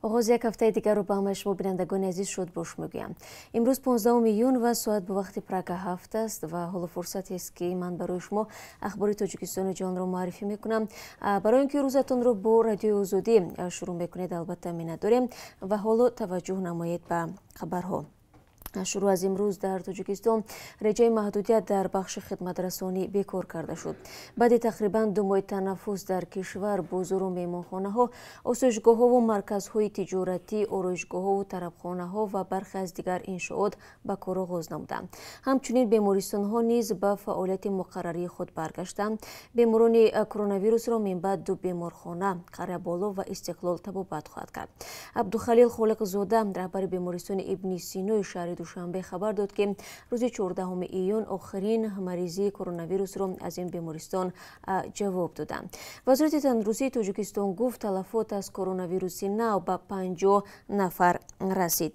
آغاز یک هفته دیگر رو با همه شما بینندگان عزیز شد باش میگویم. امروز 15 میلیون و ساعت به وقت پرک هفت است و حالا فرصت است که من برای شما اخبار تاجیکستان جان رو معرفی میکنم. برای اینکه روزتون رو با رادیو آزادی شروع میکنید البته منت داریم و حالا توجه نمایید به خبرها. شروع از امروز در تاجیکستان رجای محدودیت در بخش خدمت رسانی بیکار کرده شد. بعد تقریبا 2 ماه تنفس در کشور بازار و میمانخانه ها، آسایشگاه ها و مرکزهای تجارتی، آرایشگاه ها و طربخانه ها و برخی از دیگر انشاءات به کار آغاز نمودند. همچنین بیمارستان ها نیز به فعالیت مقرری خود برگشتند. بیماران کرونا ویروس را من بعد 2 بیمارخانه قره بالا و استقلال طبابت خواهد کرد. عبدالخلیل خالق زاده رهبر بیمارستان ابن سینا شهر دوشنبه خبر داد که روز 14 ایون آخرین مریضی کرونا ویروس را از این بیمارستان جواب دادند. وزارت تندرستی تاجیکستان گفت تلفات از کرونا ویروس نو به 50 نفر رسید.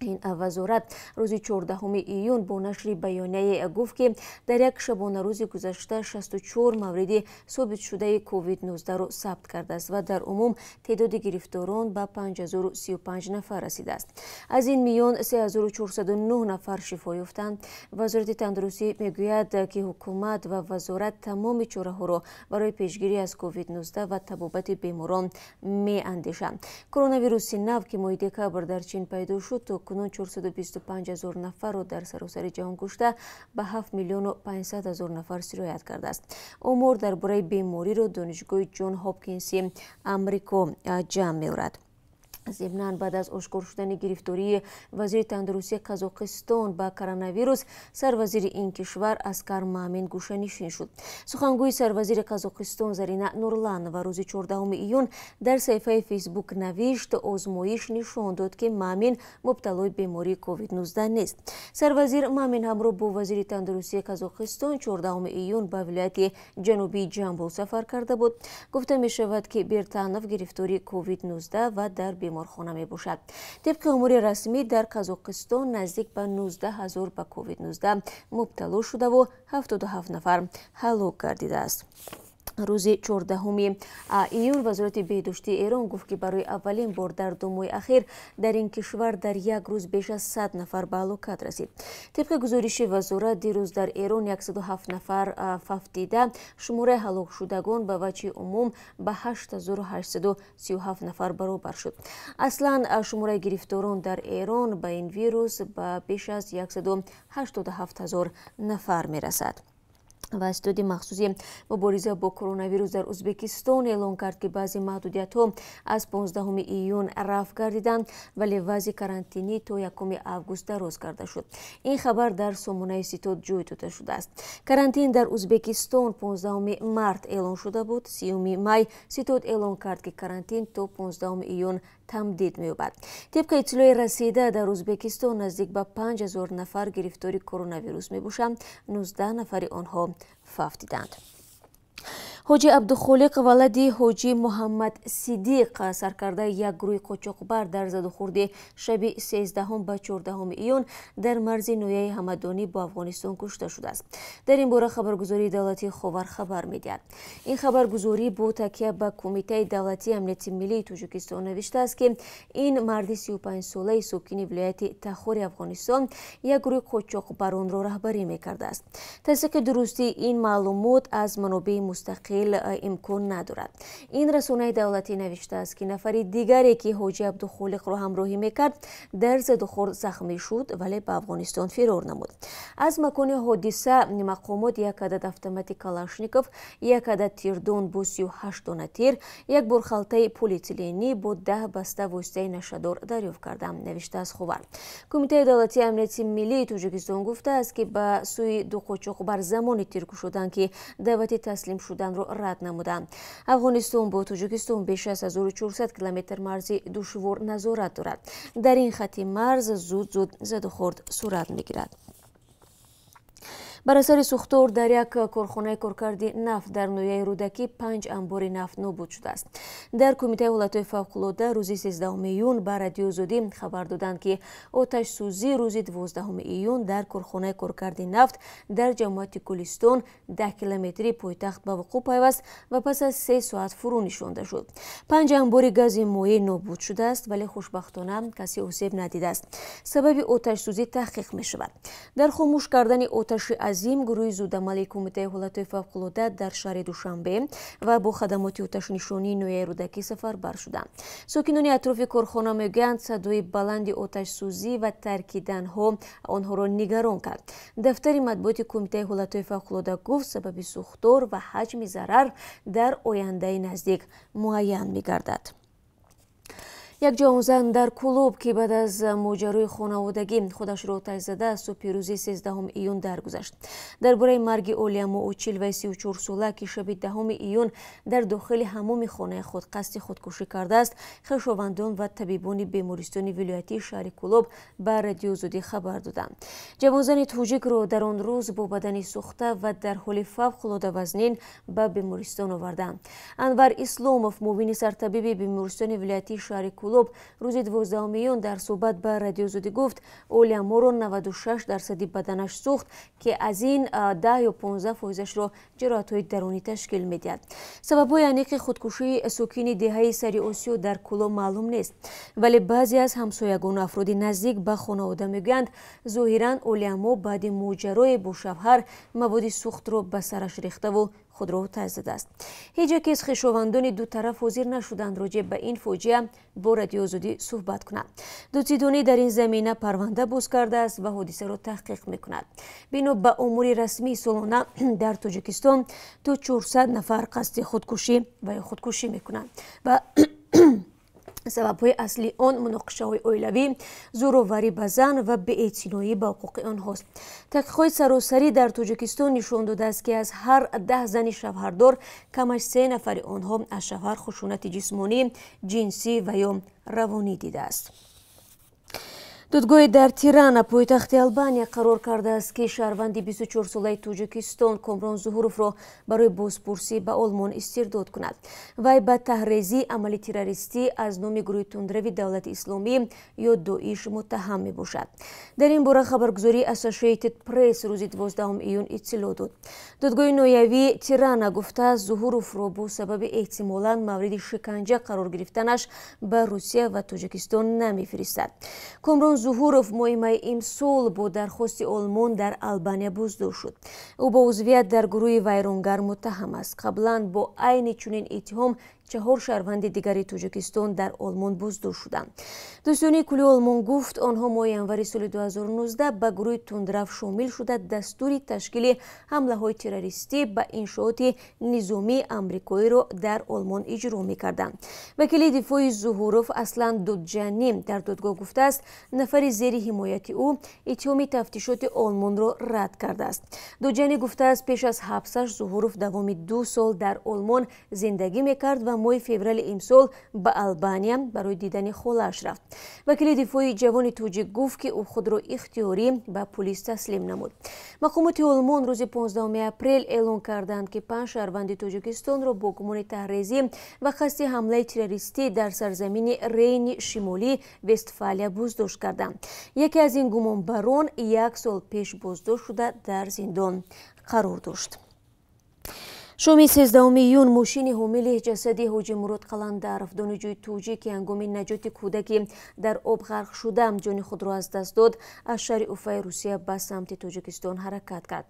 این وزارت روز 14 ایون با نشر بیانیه گفت که در یک شبانه روز گذشته 64 مورد ثابت شده کووید 19 را ثبت کرده است و در عموم تعداد گرفتاران به 5035 نفر رسیده است. از این میان 3409 نفر شفا یافتند. وزارت تندرستی میگوید که حکومت و وزارت تمام چاره‌ها را برای پیشگیری از کووید 19 و طبابت بیماران می اندیشند. کرونا ویروس نو که ماه دکبر در چین پیدا شد تا کنون 425,000 نفر را در سراسر جهان کشته به 7,500,000 نفر سرایت کرده است. آمار درباره بیماری را دانشگاه جان هاپکینز امریکا جمع می‌آورد. ضمناً بعد از آشکار شدن گرفتاری وزیر تندرستی قزاقستان با کرونا ویروس، سروزیر این کشور اسکر مامین گوشه‌نشین شد. سخنگوی سروزیر قزاقستان زرینه نورلان و روز 14 ایون در صفحه فیسبوک نوشت آزمایش نشان داد که مامین مبتلای بیماری کووید 19 نیست. سروزیر مامین همراه با وزیر تندرستی قزاقستان 14 ایون به ولایت جنوبی جامبول سفر کرده بود. گفته می شود که بیرتانوف گرفتاری کووید 19 و در بیمارخانه می باشد. طبق امور رسمی در قزاقستان نزدیک به 19,000 به کووید 19 مبتلا شده و 77 نفر هلاک گردیده است. روز 14 ایون وزارت بهداشتی ایران گفت که برای اولین بار در 2 ماه اخیر در این کشور در یک روز بیش از 100 نفر به هلاکت رسید. طبق گزارش وزارت دیروز در ایران 107 نفر فوت دیده، شماره هلاک شدگان به وجه عموم به 8837 نفر برابر شد. اصلا شماره گرفتاران در ایران به این ویروس به بیش از 187,000 نفر می رسد. و استاد مخصوصی مبارزه با کرونا ویروس در ازبکستان اعلام کرد که بعضی محدودیت‌ها از 15 ایون رفع گردیدند ولی وضع کرانتینی تا 1 آگوست دراز کرده شد. این خبر در سامانه ستاد جای داده شده است. کرانتین در ازبکستان 15 مارت اعلام شده بود. 30 می ستاد اعلام کرد که کرانتین تا 15 ایون تمدید می‌یابد. طبق اطلاع رسیده در ازبکستان نزدیک به 5,000 نفر گرفتاری کرونا ویروس می‌باشند. 19 نفر آنها فوت دیدند. حاجی عبدالخالق ولدی حاجی محمد صدیق سرکرده یک گروه قاچاقبر در زد و خورد شب 13 به 14 ایون در مرز نویه همدانی با افغانستان کشته شده است. در این باره خبرگزاری دولتی خاور خبر می‌دهد. این خبرگزاری با تکیه به کمیته دولتی امنیت ملی تاجیکستان نوشته است که این مرد 35 ساله ساکن ولایت تخار افغانستان یک گروه قاچاقبران را رهبری می‌کرده است. تصدیق درستی این معلومات از منابع مستقل امکان ندارد. این رسانه دولتی نوشته است که نفر دیگری که حاجی عبدالخالق را همراهی میکرد در زد و خورد زخمی شد ولی به افغانستان فرار نمود. از مکان حادثه مقامات یک عدد اتومات کلاشنیکوف، یک عدد تیردون با 38 دانه تیر، یک برخلطه پلیتیلنی با 10 بسته واسطه نشادار دریافت کردند، نوشته است خبر. کمیته دولتی امنیت ملی تاجیکستان گفته است که به سوی دو قاچاقبر زمان تیر شدند که دعوت تسلیم شدن را رد نمودند. افغانستان با تاجیکستان بیش از 1400 کیلومتر مرزی دشوار نظارت دارد. در این خط مرز زود زد و خورد صورت میگیرد. бар асари сӯхтор дар як корхонаи коркарди нафт дар ноҳияи рӯдакӣ 5 амбори нафт нобуд шудааст. Дар Кумитаи ҳолатҳои фавқулодда рӯзи 13 июн ба радиозодӣ хабар доданд ки оташсӯзӣ рӯзи 12 июн дар корхонаи коркарди нафт дар ҷамоати Гулистон 10 километри пойтахт ба вуқӯъ пайваст ва пас аз 3 соат фурӯ нишонда шуд. 5 амбори гази моеъ нобуд шудааст, вале хушбахтона касе осеб надидааст. Сабаби оташсӯзӣ таҳқиқ мешавад. Дар хомӯш кардани оташи азим гурӯҳи зудамалии Кумитаи ҳолатҳои фавқулодда дар шаҳри Душанбе ва бо хадамоти оташнишонии ноҳияи рӯдакӣ сафарбар шуданд. Сокинони атрофи корхона мегӯянд садои баланди оташсӯзӣ ва таркиданҳо онҳоро нигарон кард. Дафтари матбуоти Кумитаи ҳолатҳои фавқулодда гуфт сабаби сӯхтор ва ҳаҷми зарар дар ояндаи наздик муайян мегардад. Як ҷавонзан дар клуб ки баъд аз моҷарои хонаводагӣ худашро оташ зада субҳи рӯзи 13 июн даргузашт. Дар бораи марги Олиамо Очил вай 34 сола ки шаби 10 июн дар дохили ҳамоми хонаи худ қасди худкушӣ кардааст, хешовандон ва табибони бемористони вилоятии шаҳри Кулоб ба радиозодӣ хабар доданд. Ҷавонзани тоҷикро дар он рӯз бо бадани сӯхта ва дар ҳоли фавқулода вазнин ба бемористон оварданд. Анвар Исломов, муовини сартабиби бемористони вилоятии шаҳри Кулоб, рӯзи 12 июн дар суҳбат ба радиозодӣ гуфт, Олиаморо 96% баданаш сӯхт ки аз ин 10 ё 15%-ро ҷароҳатҳои дарунӣ ташкил медиҳад. Сабабҳои аниқи худкушии сокини деҳаи Сари Осиё дар Кулоб маълум нест, вале баъзе аз ҳамсоягону афроди наздик ба хонавода мегӯянд зоҳиран Олиамо баъди моҷарое бо шавҳар маводи сӯхтро ба сараш рехтаву худро оташ задааст. Ҳеҷ яке аз хешовандони ду тараф ҳозир нашуданд роҷеъ ба ин фоҷиа бо радиозодӣ суҳбат кунанд. Додсидонӣ дар ин замина парванда боз кардааст ва ҳодисаро таҳқиқ мекунад. Бино ба омури расмии солона дар Тоҷикистон то 400 нафар қасди худкушӣ ва ё худкушӣ мекунанд ва сабабҳои аслии он муноқишаҳои оилавӣ, зӯроварӣ ба зан ва беэътиноӣ ба ҳуқуқи онҳост. таҳқиқоти саросарӣ дар Тоҷикистон нишон додааст ки аз ҳар 10 зани шавҳардор камаш 3 нафари онҳо аз шавҳар хушунати ҷисмонӣ, ҷинсӣ ва ё равонӣ дидааст. Додгоҳе дар Тирана, пойтахти Албания, қарор кардааст ки шаҳрванди 24-солаи Тоҷикистон Комрон Зуҳуровро барои бозпурсӣ ба Олмон истирдод кунад. Вай ба таҳризӣ амали террористӣ аз номи гурӯҳи тундрави Давлати Исломӣ ё Доиш муттаҳам мебошад. Дар ин бора хабаргузории Associated Press рӯзи 12 июн иттилоъ дод. Додгоҳи ноҳиявии Тирана гуфтааст, Зуҳуровро бо сабаби эҳтимолан мавриди шиканҷа қарор гирифтанаш ба Русия ва Тоҷикистон намефиристад. Комрон Зуҳуров моҳи майи имсол бо дархости Олмон дар Албания буздошт шуд. Ӯ бо узвият дар гурӯҳи вайронгар муттаҳам аст. Қаблан бо айни чунин иттиҳом 4 шаҳрванди дигари Тоҷикистон дар Олмон буздошт шуданд. Дӯстонии куллии Олмон гуфт, онҳо моҳи январи соли 2019 ба гурӯҳи тундрав шомил шуда дастури ташкили ҳамлаҳои террористӣ ба иншооти низомии амрикоиро дар Олмон иҷро мекарданд. Вакили дифои Зуҳуров Аслан Дуджанӣ дар додгоҳ гуфтааст, нафари зери ҳимояти ӯ иттиҳоми тафтишоти Олмонро рад кардааст. Дуджанӣ гуфтааст, пеш аз ҳабсаш Зуҳуров давоми 2 сол дар Олмон зиндагӣ мекард ва моҳи феврали имсол ба Албания барои дидани холааш рафт. Вакили дифои ҷавони тоҷик гуфт, ки ӯ худро ихтиёрӣ ба полис таслим намуд. Мақомоти Олмон рӯзи 15 апрел эълон карданд, ки 5 шаҳрванди Тоҷикистонро бо гумони таҳризӣ ва қасди ҳамлаи террористӣ дар сарзамини Рейни Шимолӣ, Вестфалия буздошт карданд. Яке аз ин гумонбарон 1 сол пеш боздошт шуда дар зиндон қарор дошт. шоми 13 июн мошини ҳомили ҷасади ҳоҷи Мурод Қаландаров, донишҷӯи тоҷик ки ҳангоми наҷоти кӯдаки дар об ғарқ шуда ҷони худро аз даст дод, аз шаҳри Уфаи Русия ба самти Тоҷикистон ҳаракат кард.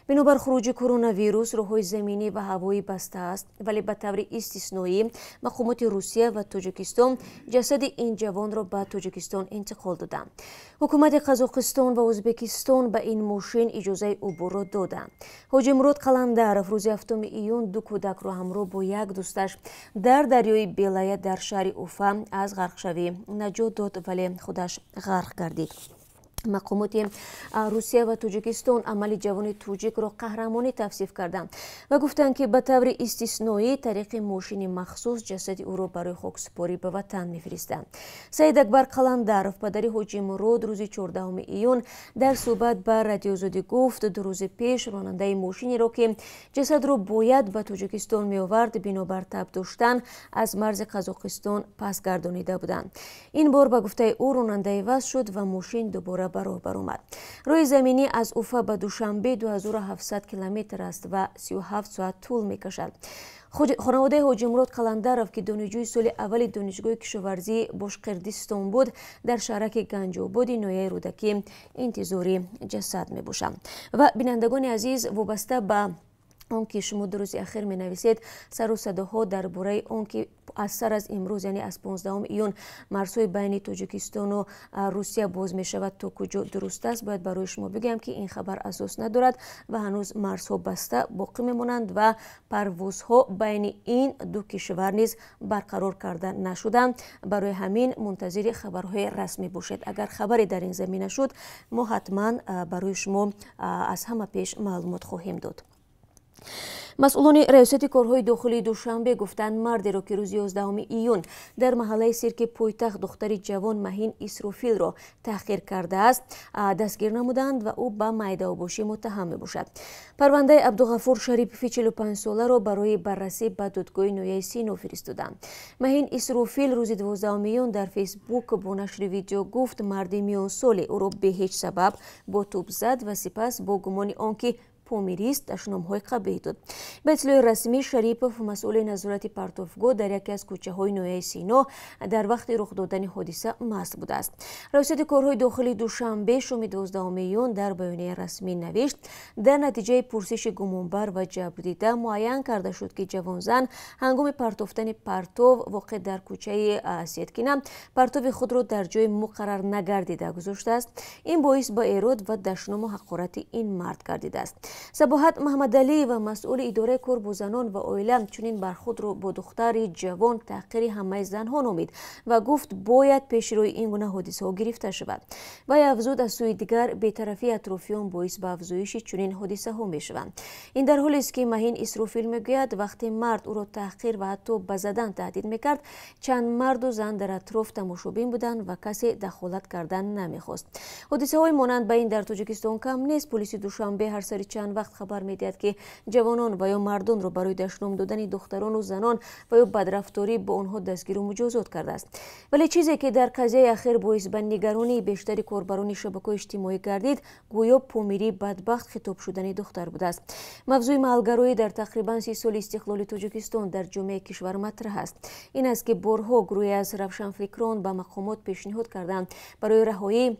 Бинобар хуруҷи коронавирус роҳҳои заминӣ ва ҳавоӣ баста аст, вале ба таври истисноӣ мақомоти Русия ва Тоҷикистон ҷасади ин ҷавонро ба Тоҷикистон интиқол доданд. ҳукумати Қазоқистон ва Ӯзбекистон ба ин мошин иҷозаи убурро доданд. ҳоҷи Мурод Қаландаров рӯзи 7 июн 2 кӯдакро ҳамроҳ бо як дӯсташ дар дарёи Белая дар шаҳри Уфа аз ғарқшавӣ наҷот дод, вале худаш ғарқ гардид. مقامات روسیه و تاجیکستان عمل جوان توجیک را قهرمانی توصیف کردند و گفتند که به طور استثنایی طریق ماشین مخصوص جسد او را برای خاکسپاری به وطن می‌فرستند. سید اکبر قلندرов پدر حاجی مراد روز 14 ایون در صحبت به رادیو آزادی گفت 2 روز پیش راننده ماشینی را که جسد را باید به تاجیکستان می‌آورد بنابر تب داشتن از مرز قزاقستان پس گردانیده بودند. این بار به گفته او راننده عوض شد و ماشین دوباره راه برآمد. راه زمینی از اوفا به دوشنبه 2700 کیلومتر است و 37 ساعت طول می‌کشد. خانواده حاجی مراد قلندرов که دانشجوی سال اول دانشگاه کشاورزی باشقردستان بود در شهرک گنج‌آباد ناحیه رودکی انتظار جسد می‌باشند. و بینندگان عزیز وابسته به آنکه شما در روز اخیر می نویسید سر و صداها درباره آنکه از سر از امروز یعنی از 15 ایون مرزهای بین تاجیکستان و روسیه باز می شود تا کجا درست است، باید برای شما بگم که این خبر اساس ندارد و هنوز مرزها بسته باقی می مانند و پروازها بین این دو کشور نیز برقرار کرده نشدند. برای همین منتظر خبرهای رسمی باشید. اگر خبری در این زمینه شد ما حتما برای شما از همه پیش معلومات خواهیم داد. مسئولان ریاست کارهای داخلی دوشنبه گفتند مردی را که روز 11 ایون در محله سیرک پایتخت دختر جوان مهین اسرافیل را تحقیر کرده است دستگیر نمودند و او به میدان‌باشی متهم میباشد. پرونده عبدالغفور شریفی 45 ساله را برای بررسی به دادگاه ناحیه سینو فرستادند. مهین اسرافیل روز 12 ایون در فیسبوک با نشر ویدیو گفت مرد میان سال او را به هیچ سبب با توپ زد و سپس با گمان آنکه پومیریست دشنام‌های قبیح داد. به اطلاع رسمی شریپوف مسئول نظارت پرتوفگاه در یکی از کوچه‌های ناحیه سینو در وقت رخ دادن حادثه مست بوده است. ریاست کارهای داخلی دوشنبه شام 12 ایون در بیانیه رسمی نوشت در نتیجه پرسش گمانبر و جبردیده معین کرده شد که جوانزن هنگام پرتافتن پرتو واقع در کوچه سیدکینه پرتو خود را در جای مقرر نگردیده گذاشته است. این باعث با ایراد و دشنام و حقارت این مرد گردیده است. صباحت محمد علی و مسئول اداره کار با زنان و عائله چنین برخورد را با دختر جوان تحقیر همه زنها نامید و گفت باید پیش روی این گونه حادثه ها گرفته شود. و افزود از سوی دیگر بی‌طرفی اطرافیان باعث به افزایش چنین حادثه ها می شوند. این در حالی است که مهین اسرافیل میگوید وقتی مرد او را تحقیر و حتی به زدن تهدید میکرد چند مرد و زن در اطراف تماشابین بودند و کسی دخالت کردن نمیخواست. حادثه های مانند به این در تاجیکستان کم نیست. پلیس دوشنبه هر سری چند وقت خبر میدهد که جوانان و یا مردان را برای دشنام دادن دختران و زنان و یا بدرفتاری با آنها دستگیر و مجازات کرده است. ولی چیزی که در قضیه اخیر باعث به نگرانی بیشتری کاربران شبکه‌های اجتماعی گردید گویا پومیری بدبخت خطاب شدن دختر بوده است. موضوع محلگرایی در تقریبا 30 سال استقلال تاجیکستان در جامعه کشور مطرح است. این است که بارها گروهی از روشنفکران به مقامات پیشنهاد کردند برای رهایی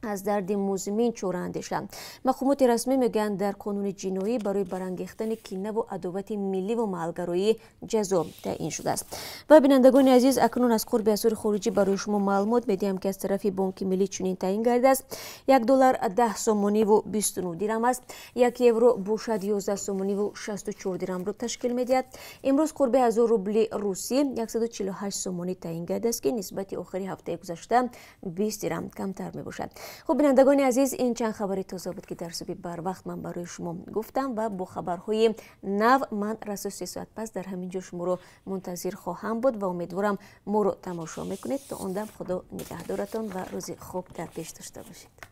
از درد مزمن چاره اندیشند. مقامات رسمی میگن در قانون جنایی برای برانگیختن کینه و عداوت ملی و محلگرایی جزا تعیین شده است. و بینندگان عزیز اکنون از قرب اسعار خارجی برای شما معلومات میدیم که از طرف بانک ملی چنین تعیین گردیده است. $1 10 سومانی و 29 درم است. 1 یورو باشد 11 سومانی و 64 درم را تشکیل میدهد. امروز قرب 1000 روبل روسی 148 سومانی تعیین گردیده است که نسبت آخری هفته گذشته 20 درم کمتر میباشد. خب بینندگان عزیز این چند خبری تازه بود که در صبح بر وقت من برای شما گفتم و با خبرهای نو من رسو 3 ساعت پس در همین جا شما رو منتظر خواهم بود و امیدوارم ما رو تماشا میکنید. تا اون دم خدا نگهدارتان و روزی خوب در پیش داشته باشید.